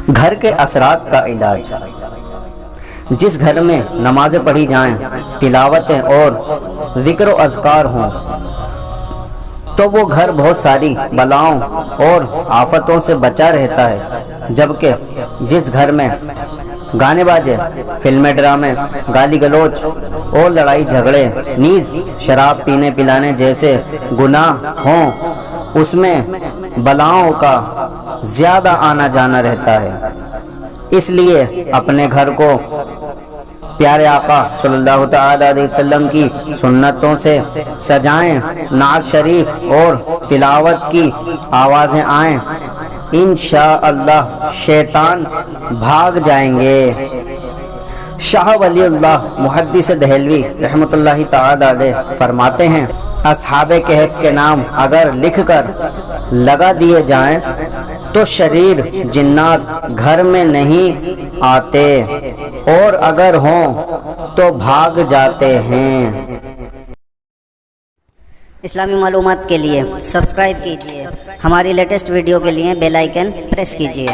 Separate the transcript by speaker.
Speaker 1: گھر کے اثرات کا علاج۔ جس گھر میں نمازیں پڑھی جائیں، تلاوتیں اور ذکر و اذکار ہوں تو وہ گھر بہت ساری بلاؤں اور آفتوں سے بچا رہتا ہے، جبکہ جس گھر میں گانے باجے، فلمیں، ڈرامے، گالی گلوچ اور لڑائی جھگڑے نیز شراب پینے پلانے جیسے گناہ ہوں، اس میں بلاؤں کا زیادہ آنا جانا رہتا ہے۔ اس لیے اپنے گھر کو پیارے آقا صلی اللہ تعالی علیہ وسلم کی سنتوں سے سجائیں، نعت شریف اور تلاوت کی آوازیں آئیں، انشاءاللہ شیطان بھاگ جائیں گے۔ شاہ ولی اللہ محدث دہلوی رحمۃ اللہ تعالی علیہ فرماتے ہیں، اصحاب کہف کے نام اگر لکھ کر لگا دیے جائیں تو شریر جنات گھر میں نہیں آتے، اور اگر ہوں تو بھاگ جاتے ہیں۔
Speaker 2: اسلامی معلومات کے لیے سبسکرائب کیجئے، ہماری لیٹسٹ ویڈیو کے لیے بیل آئیکن پریس کیجئے۔